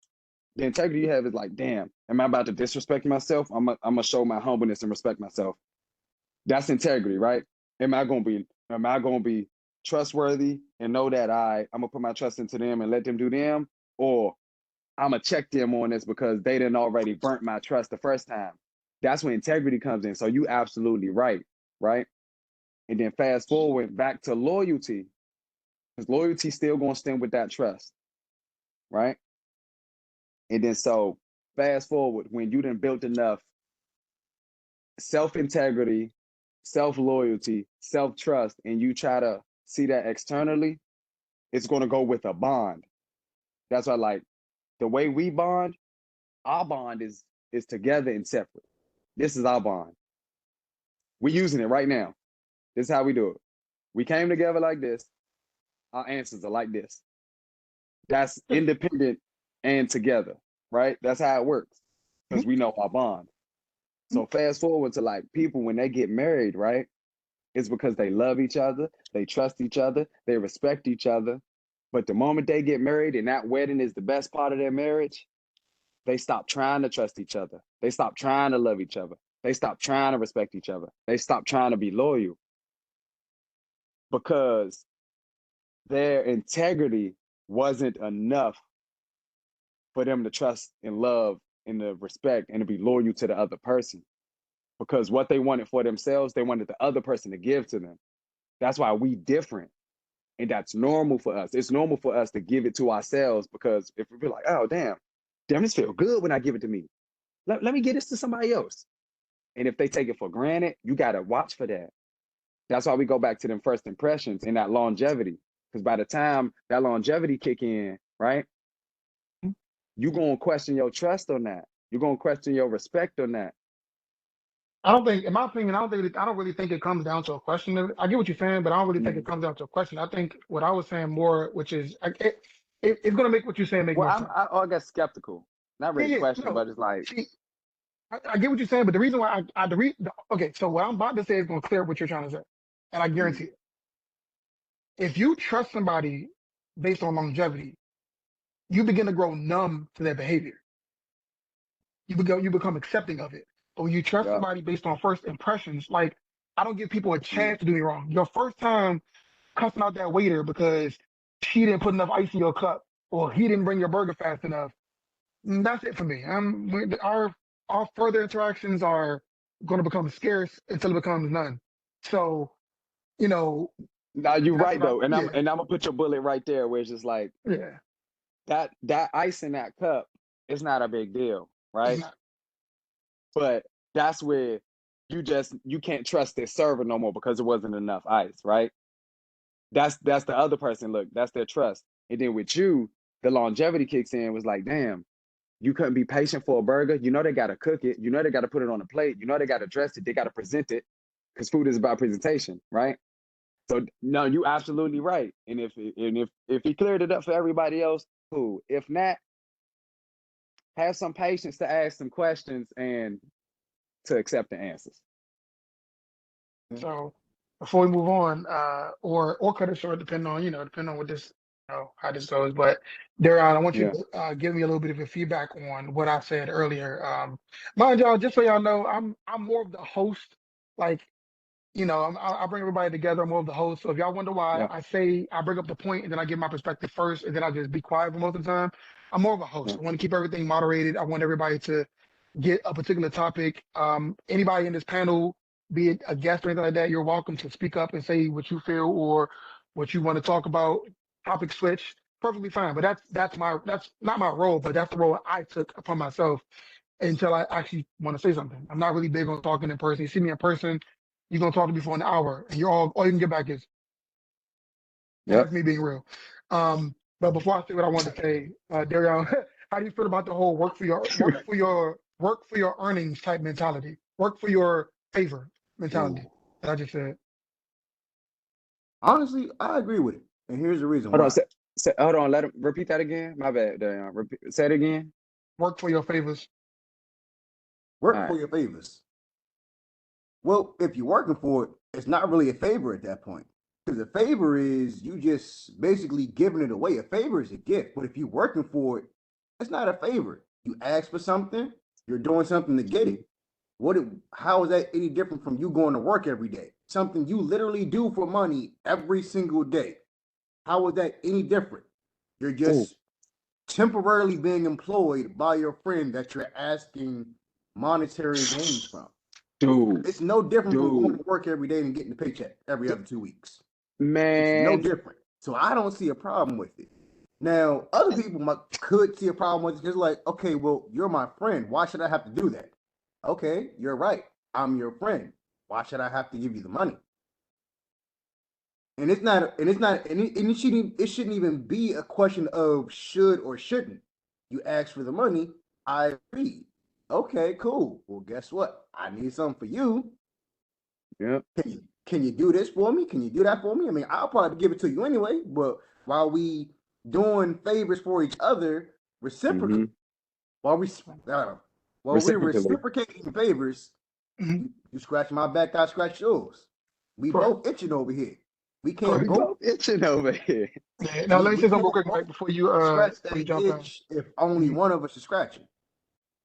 C: the integrity you have is like, damn, am I about to disrespect myself? I'm gonna show my humbleness and respect myself. That's integrity, right? Am I gonna be trustworthy and know that I'm gonna put my trust into them and let them do them, or I'm gonna check them on this because they didn't already burnt my trust the first time. That's when integrity comes in. So you absolutely right, right? And then fast forward back to loyalty, because loyalty still gonna stem with that trust, right? And then so fast forward when you done built enough self-integrity, self-loyalty, self-trust, and you try to see that externally, it's gonna go with a bond. That's why like the way we bond, our bond is together and separate. This is our bond. We're using it right now. This is how we do it. We came together like this. Our answers are like this. That's independent and together, right? That's how it works because we know our bond. So fast forward to like people when they get married, right? It's because they love each other, they trust each other, they respect each other. But the moment they get married and that wedding is the best part of their marriage, they stop trying to trust each other. They stop trying to love each other. They stop trying to respect each other. They stop trying to be loyal because their integrity wasn't enough for them to trust and love and to respect and to be loyal to the other person. Because what they wanted for themselves, they wanted the other person to give to them. That's why we different. And that's normal for us. It's normal for us to give it to ourselves because if we're like, oh, damn, this feel good when I give it to me. Let me get this to somebody else. And if they take it for granted, you got to watch for that. That's why we go back to them first impressions and that longevity. Because by the time that longevity kick in, right, you're going to question your trust on that. You're going to question your respect on that.
A: I don't think, in my opinion, I don't really think it comes down to a question of, I get what you're saying, but I don't really think it comes down to a question. I think what I was saying more, which is, it's going to make what you're saying make
C: Well,
A: more sense.
C: I guess skeptical. Not really question,
A: No.
C: but it's like,
A: See, I get what you're saying, but the reason why okay, so what I'm about to say is going to clear up what you're trying to say. And I guarantee it. If you trust somebody based on longevity, you begin to grow numb to their behavior. You become accepting of it. But when you trust
C: yeah,
A: somebody based on first impressions, like I don't give people a chance to do me wrong. Your first time cussing out that waiter because she didn't put enough ice in your cup or he didn't bring your burger fast enough. That's it for me. Our further interactions are going to become scarce until it becomes none. So, you know,
C: now you're
A: that's
C: right
A: what I
C: though. And I'm
A: yeah,
C: and I'm gonna put your bullet right there where it's just like
A: yeah.
C: that ice in that cup is not a big deal,
A: It's
C: right?
A: not.
C: But that's where you can't trust their server no more because it wasn't enough ice, right? That's the other person. Look, that's their trust. And then with you, the longevity kicks in. Was like, damn, you couldn't be patient for a burger. You know they got to cook it. You know they got to put it on a plate. You know they got to dress it. They got to present it because food is about presentation, right? So no, you absolutely right. And if he cleared it up for everybody else, cool. If not, have some patience to ask some questions and to accept the answers.
A: So before we move on, or cut it short, depending on what this, how this goes. But Darian, I want you
C: Yeah.
A: to give me a little bit of a feedback on what I said earlier. Mind y'all, just so y'all know, I'm more of the host. Like, I bring everybody together. I'm more of the host. So if y'all wonder why
C: Yeah.
A: I bring up the point and then I give my perspective first, and then I just be quiet for most of the time. I'm more of a host.
C: Yeah.
A: I want to keep everything moderated. I want everybody to get a particular topic. Anybody in this panel, be it a guest or anything like that, you're welcome to speak up and say what you feel or what you want to talk about. Topic switch, perfectly fine. But that's not my role, but that's the role I took upon myself until I actually want to say something. I'm not really big on talking in person. You see me in person, you're gonna talk to me for an hour, and you're all you can get back is, and
C: Yep.
A: that's me being real. But before I say what I wanted to say, Darion, how do you feel about the whole work for your earnings type mentality, work for your favor mentality
B: Ooh.
A: that I just said?
B: Honestly, I agree with it. And here's the reason
C: Hold on.
B: why.
C: Hold on. Let him repeat that again. My bad. Say it again.
A: Work for your favors.
C: All
B: Work
C: right.
B: for your favors. Well, if you're working for it, it's not really a favor at that point. Because a favor is you just basically giving it away. A favor is a gift. But if you're working for it, it's not a favor. You ask for something, you're doing something to get it. How is that any different from you going to work every day? Something you literally do for money every single day. How is that any different? You're
C: Ooh,
B: just temporarily being employed by your friend that you're asking monetary gains from.
C: dude,
B: It's no different from going
C: dude,
B: to work every day and getting a paycheck every other 2 weeks. It's no
C: man.
B: different. So I don't see a problem with it. Now, other people could see a problem with it. Just like, okay, well, you're my friend. Why should I have to do that? Okay, you're right. I'm your friend. Why should I have to give you the money? And it shouldn't even be a question of should or shouldn't. You ask for the money, I agree. Okay, cool. Well, guess what? I need something for you.
C: Yep.
B: Can you do this for me? Can you do that for me? I mean, I'll probably give it to you anyway, but while we doing favors for each other
C: Mm-hmm.
B: reciprocally, while we while we're
C: Reciprocally.
B: reciprocating favors,
A: Mhm.
B: you scratch my back, I scratch yours. We
A: Correct.
B: both itching over here. We
A: Correct.
C: We
B: can't both
C: both itching over here.
A: Yeah. Now let me
B: we
A: say something real
B: can't
A: quick,
B: both
A: Mike,
B: scratch
A: before you
B: that
A: jump in.
B: itch if only
A: Mhm.
B: one of us is scratching.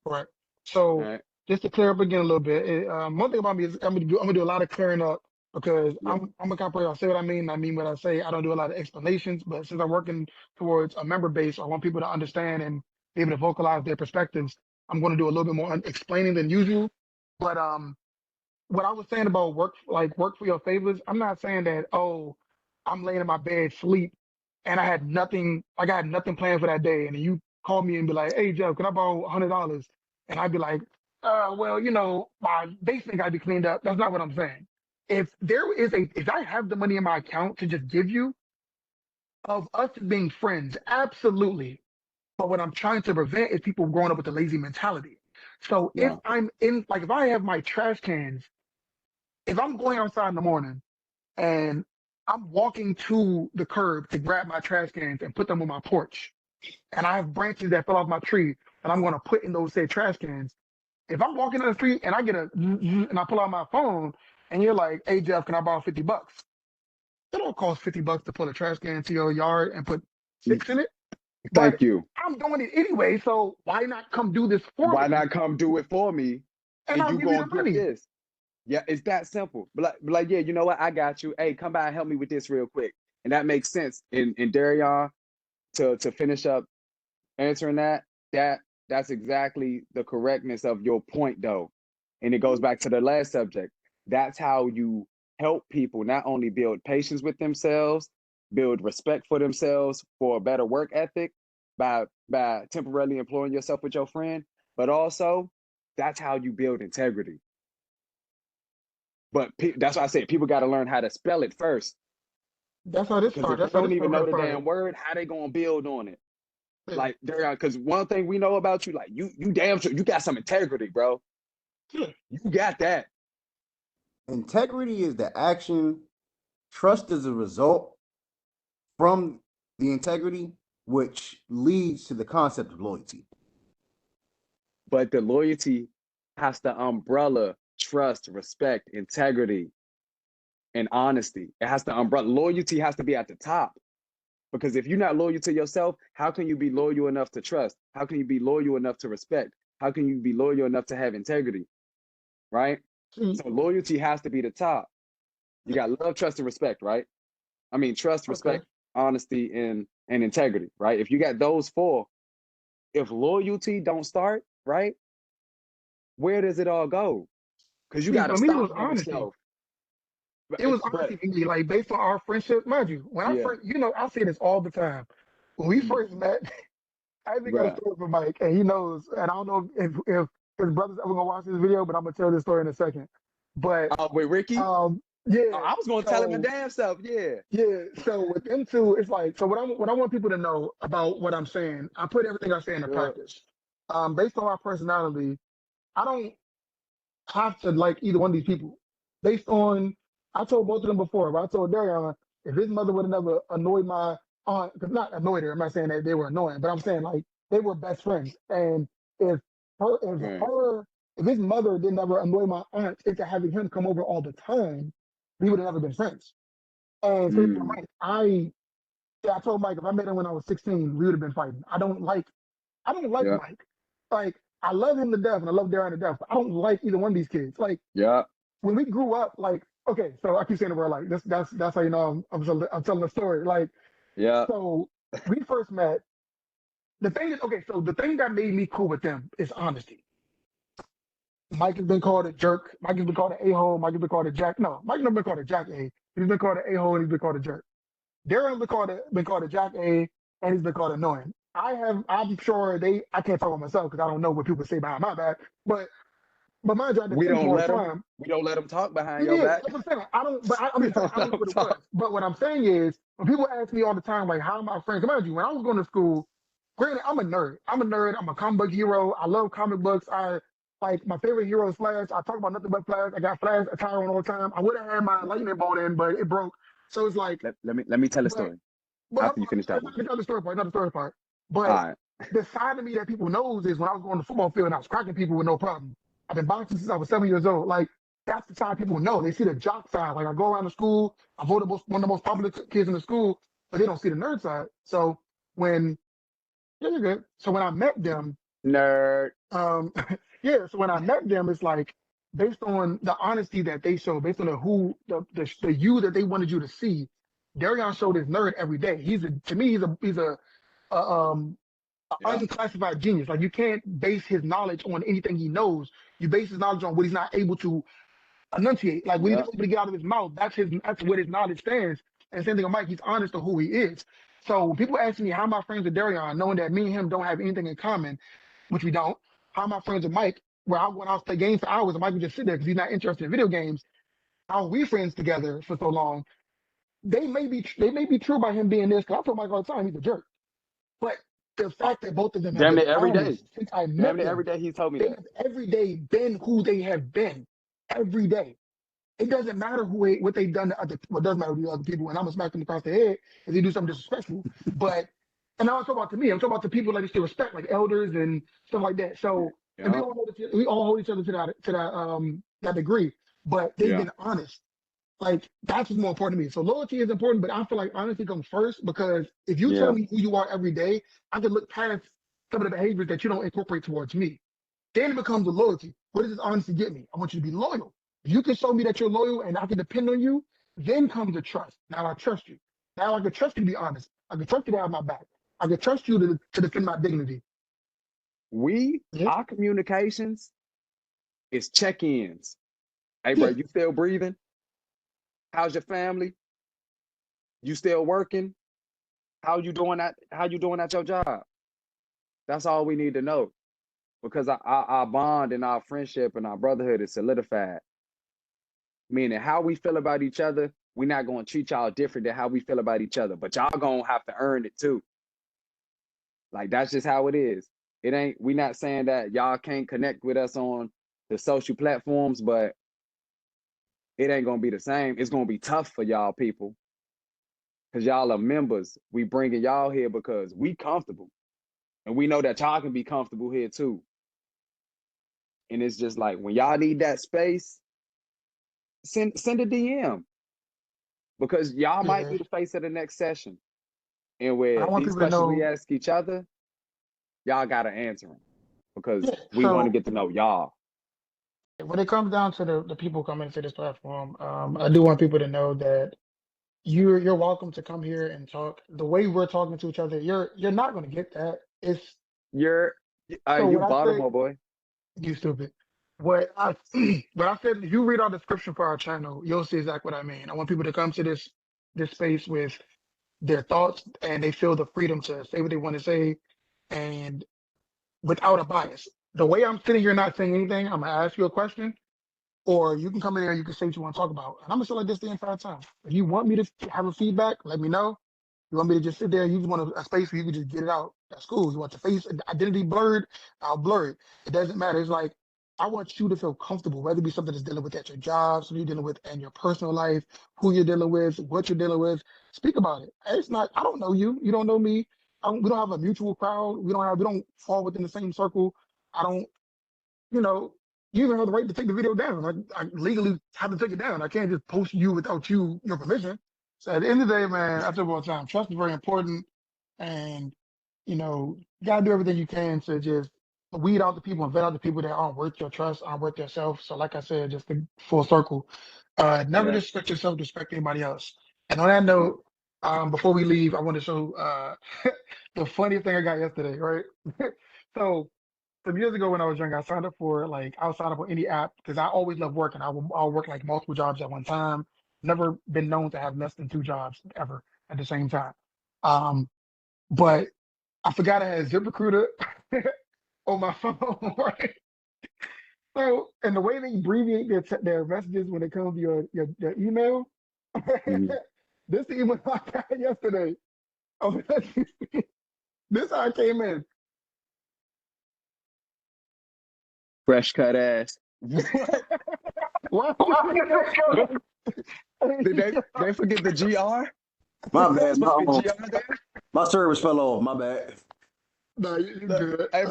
A: Correct.
C: All
A: So
C: right.
A: just to clear up again a little bit, one thing about me is I'm gonna do a lot of clearing up because
C: Yep.
A: I'm a kind of person. I say what I mean what I say. I don't do a lot of explanations, but since I'm working towards a member base, I want people to understand and be able to vocalize their perspectives. I'm going to do a little bit more explaining than usual. But what I was saying about work for your favors, I'm not saying that, oh, I'm laying in my bed, sleep, and I got nothing planned for that day. And then you call me and be like, hey, Jeff, can I borrow $100? And I'd be like, well, my basement got to be cleaned up. That's not what I'm saying. If I have the money in my account to just give you, of us being friends, absolutely. But what I'm trying to prevent is people growing up with a lazy mentality. So if
C: Yeah.
A: I'm in, like, if I have my trash cans, if I'm going outside in the morning and I'm walking to the curb to grab my trash cans and put them on my porch, and I have branches that fell off my tree that I'm going to put in those said trash cans. If I'm walking down the street and I get and I pull out my phone and you're like, "Hey Jeff, can I borrow $50?" It don't cost $50 to pull a trash can to your yard and put six in it, but
C: Thank you.
A: I'm doing it anyway. So why not come do this for
C: Why
A: me
C: not come do it for me
A: and
C: and
A: I'll
C: you
A: give you
C: gonna
A: the
C: get
A: money?
C: this? Yeah, it's that simple. But yeah, you know what? I got you. Hey, come by and help me with this real quick. And that makes sense. In Darion, to finish up answering that that's exactly the correctness of your point though. And it goes back to the last subject. That's how you help people not only build patience with themselves, build respect for themselves for a better work ethic by temporarily employing yourself with your friend, but also that's how you build integrity. But that's why I say people got to learn how to spell it first.
A: That's how this
C: Because if
A: started.
C: they
A: That's how
C: don't
A: this
C: even know
A: program
C: the
A: started.
C: damn word, how they gonna build on it?
A: Yeah,
C: Like there, because one thing we know about you, like you damn sure you got some integrity, bro.
A: yeah.
C: You got that.
B: Integrity is the action, trust is a result from the integrity, which leads to the concept of loyalty.
C: But the loyalty has the umbrella, trust, respect, integrity, and honesty. It has the umbrella. Loyalty has to be at the top. Because if you're not loyal to yourself, how can you be loyal enough to trust? How can you be loyal enough to respect? How can you be loyal enough to have integrity? Right?
A: See,
C: So loyalty has to be the top. You got love, trust, and respect, right? I mean, trust,
A: okay.
C: respect, honesty, and integrity, right? If you got those four, if loyalty don't start, right, where does it all go? Because you
A: See,
C: got to
A: for me, it
C: start
A: was
C: with
A: honesty.
C: yourself.
A: It was
C: But
A: honesty for me, like based on our friendship, mind you. When I
C: yeah,
A: first, I say this all the time. When we first met, I think I got a
C: bruh,
A: story for Mike, and he knows. And I don't know if his brother's ever gonna watch this video, but I'm gonna tell this story in a second. But
C: With Ricky?
A: yeah.
C: I was gonna tell him my damn self. Yeah.
A: Yeah. So with them two, it's like, so what I want people to know about what I'm saying, I put everything I say into practice. Based on my personality, I don't have to like either one of these people. Based on, I told both of them before, but I told Darion, if his mother would have never annoyed my aunt, because not annoyed her, I'm not saying that they were annoying, but I'm saying like they were best friends. And if her, if
C: Right.
A: her, if his mother didn't ever annoy my aunt into having him come over all the time, we would have never been friends. And same for Mike. I told Mike if I met him when I was 16, we would have been fighting. I don't like
C: Yeah.
A: Mike. Like I love him to death and I love Darren to death, but I don't like either one of these kids. Like
C: Yeah.
A: when we grew up, like okay, so I keep saying the word like this. That's how you know I'm telling the story. Like
C: Yeah.
A: so we first met. The thing is okay. So the thing that made me cool with them is honesty. Mike has been called a jerk. Mike has been called an a-hole. Mike has been called a jack. No, Mike never been called a jack A. He's been called an a-hole and he's been called a jerk. Darren been called a jack A, and he's been called annoying. I'm sure I can't talk about myself because I don't know what people say behind my back, but mind you, I
C: We
A: defend
C: don't
A: people all the
C: let them.
A: time.
C: We don't let them talk behind your
A: Yeah,
C: back.
A: that's what I'm saying. I don't, but I'm
C: We
A: just saying,
C: don't
A: I don't
C: let
A: know
C: them
A: what it was.
C: talk.
A: But what I'm saying is, when people ask me all the time, like, how am I friends? Mind you, when I was going to school, granted, I'm a nerd. I'm a comic book hero. I love comic books. I like my favorite hero is Flash. I talk about nothing but Flash. I got Flash attire on all the time. I would have had my lightning bolt in, but it broke. So it's like,
C: Let me tell a
A: but
C: story
A: But
C: after you finish that one.
A: it's not the story part. It's not the story part.
C: All
A: But
C: right.
A: the side of me that people knows is when I was going to the football field and I was cracking people with no problem. I've been boxing since I was 7 years old. Like that's the side people know. They see the jock side. Like I go around the school, I'm one of the most popular kids in the school, but they don't see the nerd side. So when yeah, you're good. So when I met them,
C: Nerd.
A: um, yeah. So when I met them, it's like based on the honesty that they show, based on the you that they wanted you to see. Darion showed his nerd every day. To me, he's a
C: Yeah.
A: unclassified genius. Like you can't base his knowledge on anything he knows. You base his knowledge on what he's not able to enunciate. Like what he's
C: Yeah.
A: able to get out of his mouth. That's what his knowledge stands. And same thing with Mike. He's honest to who he is. So when people ask me how am I friends with Darion, knowing that me and him don't have anything in common, which we don't. How am I friends with Mike? When I play games for hours and Mike would just sit there because he's not interested in video games. How are we friends together for so long? They may be true about him being this. Cause I told Mike all the time he's a jerk. But the fact that both of them have
C: Damn
A: been
C: near every day.
A: honest since I
C: Damn
A: met
C: near
A: them,
C: every day he told me
A: they
C: that.
A: have every day been who they have been. Every day. It doesn't matter what they've done to other people. It doesn't matter to other people. And I'm gonna smack them across the head if they do something disrespectful. But and I'm talking about to me. I'm talking about the people that they still respect, like elders and stuff like that. So and
C: Yeah.
A: we all hold each other to that degree. But they've
C: Yeah.
A: been honest. Like that's what's more important to me. So loyalty is important, but I feel like honesty comes first because if you tell
C: Yeah.
A: me who you are every day, I can look past some of the behaviors that you don't incorporate towards me. Then it becomes a loyalty. What does this honesty get me? I want you to be loyal. If you can show me that you're loyal and I can depend on you, then comes the trust. Now I trust you. Now I can trust you to be honest. I can trust you to have my back. I can trust you to defend my dignity. Yeah.
C: Our communications is check-ins. Hey, bro,
A: Yeah.
C: you still breathing? How's your family? You still working? How you doing at your job? That's all we need to know. Because our bond and our friendship and our brotherhood is solidified. Meaning how we feel about each other, we're not going to treat y'all different than how we feel about each other. But y'all going to have to earn it too. Like that's just how it is. We're not saying that y'all can't connect with us on the social platforms, but it ain't gonna be the same. It's gonna be tough for y'all people because y'all are members. We bringing y'all here because we comfortable, and we know that y'all can be comfortable here too. And it's just like when y'all need that space, send a DM because y'all might
A: Yeah.
C: be the face of the next session. And
A: But I
C: where
A: want
C: these
A: people to
C: questions we
A: know,
C: ask each other, y'all gotta answer them because
A: yeah.
C: we want to
A: So
C: get to know y'all.
A: when it comes down to the people coming to this platform, I do want people to know that you're welcome to come here and talk. The way we're talking to each other, you're not gonna get that. It's
C: You're
A: so
C: you
A: what I
C: bottom,
A: say,
C: my boy.
A: you stupid. What I what I said, if you read our description for our channel, you'll see exactly what I mean. I want people to come to this space with their thoughts and they feel the freedom to say what they want to say and without a bias. the way I'm sitting here not saying anything, I'm gonna ask you a question, or you can come in there and you can say what you want to talk about. And I'm gonna sit like this the entire time. If you want me to have a feedback, let me know. You want me to just sit there, you just want a space where you can just get it out. That's cool. You want your face identity blurred, I'll blur it. It doesn't matter. It's like I want you to feel comfortable, whether it be something that's dealing with at your job, something you're dealing with in your personal life, who you're dealing with, what you're dealing with. Speak about it. It's not, I don't know you. You don't know me. We don't have a mutual crowd. We don't fall within the same circle. I don't, you know, you even have the right to take the video down. I legally have to take it down. I can't just post you without your permission. So at the end of the day, man, I tell you all the time, trust is very important. And, you gotta do everything you can to just weed out the people and vet out the people that aren't worth your trust, aren't worth yourself. So like I said, just the full circle. Never
C: Yeah.
A: disrespect yourself, disrespect anybody else. And on that note, before we leave, I want to show the funniest thing I got yesterday, right? So some years ago when I was young, I signed up for I'll sign up on any app because I always love working. I'll work like multiple jobs at one time. Never been known to have less than two jobs ever at the same time. Um, but I forgot I had ZipRecruiter on my phone, right? So, and the way they abbreviate their messages when it comes to your email,
C: Mhm.
A: this email I got yesterday. Oh, this how I came in.
C: Fresh cut ass. What?
A: Why would you
C: Did they forget the GR?
B: My
C: It's
B: bad.
C: supposed to be GR there.
B: My service fell off. My bad.
A: No, you
C: Look,
A: good.
C: hey,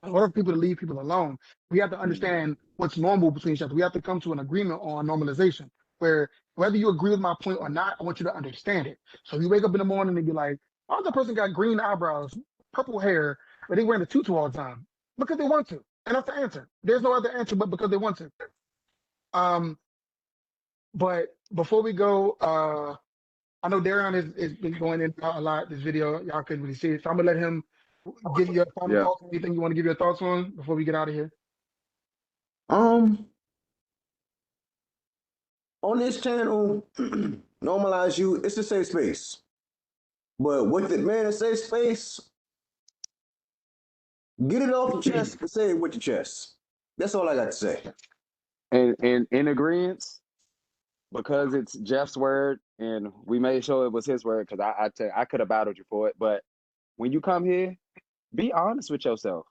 A: In order for people to leave people alone, we have to understand what's normal between each other. We have to come to an agreement on normalization, where whether you agree with my point or not, I want you to understand it. So if you wake up in the morning and be like, why does that person got green eyebrows, purple hair, but they wearing a tutu all the time? Because they want to. And that's the answer. There's no other answer but because they want to. Um, but before we go, I know Darion has been going in a lot this video. Y'all couldn't really see it. So I'm gonna let him give you your final
C: yeah.
A: thoughts. Anything you want to give your thoughts on before we get out of here?
B: Um, on this channel, normalize you. It's a safe space, but with it, man, a safe space. Get it off your chest and say it with your chest. That's all I got to say.
C: And in agreement, because it's Jeff's word, and we made sure it was his word, because I could have battled you for it. But when you come here, be honest with yourself.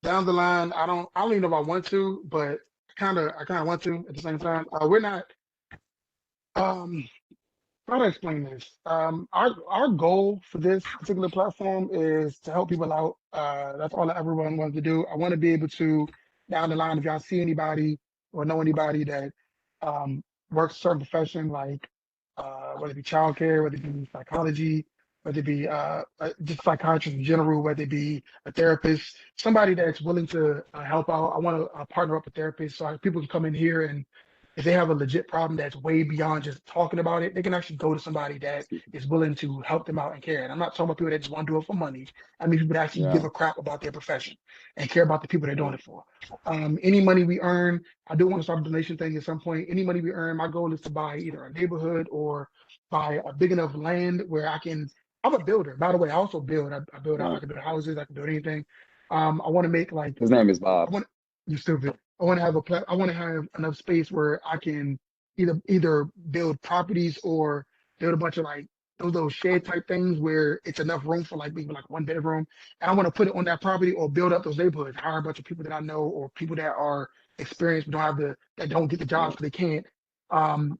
A: Down the line, I don't even know if I want to, but I kind of want to at the same time. We're not. Um, How to explain this? Our goal for this particular platform is to help people out. That's all that everyone wants to do. I want to be able to, down the line, if y'all see anybody or know anybody that works a certain profession, like whether it be childcare, whether it be psychology, whether it be just psychiatrists in general, whether it be a therapist, somebody that's willing to help out. I want to partner up with therapists so people can come in here and if they have a legit problem that's way beyond just talking about it, they can actually go to somebody that is willing to help them out and care. And I'm not talking about people that just want to do it for money. I mean, people that actually
C: Yeah,
A: give a crap about their profession and care about the people they're doing
C: yeah,
A: it for. Any money we earn, I do want to start a donation thing at some point. Any money we earn, my goal is to buy either a neighborhood or buy a big enough land where I can. I'm a builder, by the way. I also build. I build. I
C: yeah.
A: can build houses. I can build anything. I want to make like
C: His name is
A: I
C: Bob.
A: want you stupid. I want to have I want to have enough space where I can either build properties or build a bunch of like those little shed type things where it's enough room for like maybe like one bedroom. And I want to put it on that property or build up those neighborhoods, hire a bunch of people that I know or people that are experienced but that don't get the jobs
C: Yeah,
A: because they can't. Um,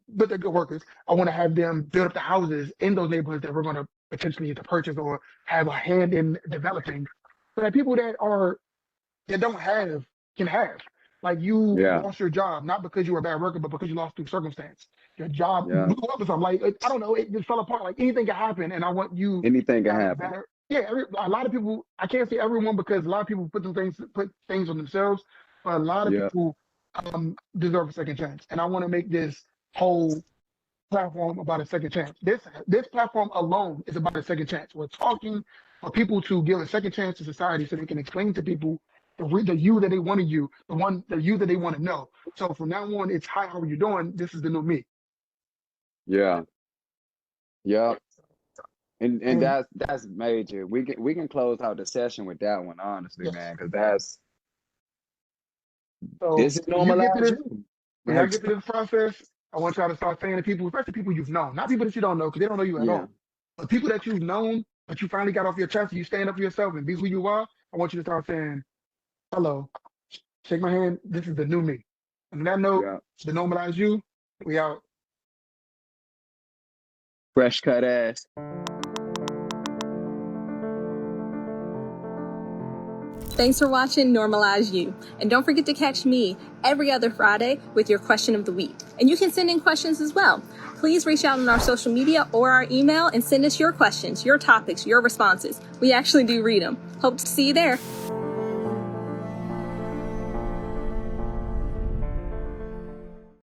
A: but they're good workers. I want to have them build up the houses in those neighborhoods that we're going to potentially either purchase or have a hand in developing, so that people that don't have can have. Like you
C: yeah,
A: lost your job, not because you were a bad worker, but because you lost through circumstance. Your job
C: yeah.
A: blew up or something. Like I don't know, it just fell apart. Like anything can happen, and I want you
C: Anything
A: to
C: can
A: have a
C: happen.
A: better. Yeah, a lot of people. I can't say everyone because a lot of people put things on themselves, but a lot of
C: Yeah,
A: people deserve a second chance. And I want to make this whole platform about a second chance. This platform alone is about a second chance. We're talking for people to give a second chance to society so they can explain to people the you that they want to you, the you that they want to know. So from now on, it's hi, how are you doing? This is the new me.
C: yeah, yeah. And
A: And
C: that's major. We can close out the session with that one, honestly,
A: yes,
C: man, because
A: so
C: this is
A: when you get to
C: normalize
A: this,
C: you.
A: when y'all
C: Like,
A: get to this process, I want y'all to start saying to people, especially people you've known, not people that you don't know, because they don't know you at
C: yeah,
A: all. But people that you've known, but you finally got off your chest, and you stand up for yourself and be who you are. I want you to start saying, "Hello, shake my hand. This is the new me." And on that note,
C: yeah.
A: the normalize you. We out.
C: Fresh cut ass.
D: Thanks for watching Normalize You. And don't forget to catch me every other Friday with your question of the week. And you can send in questions as well. Please reach out on our social media or our email and send us your questions, your topics, your responses. We actually do read them. Hope to see you there.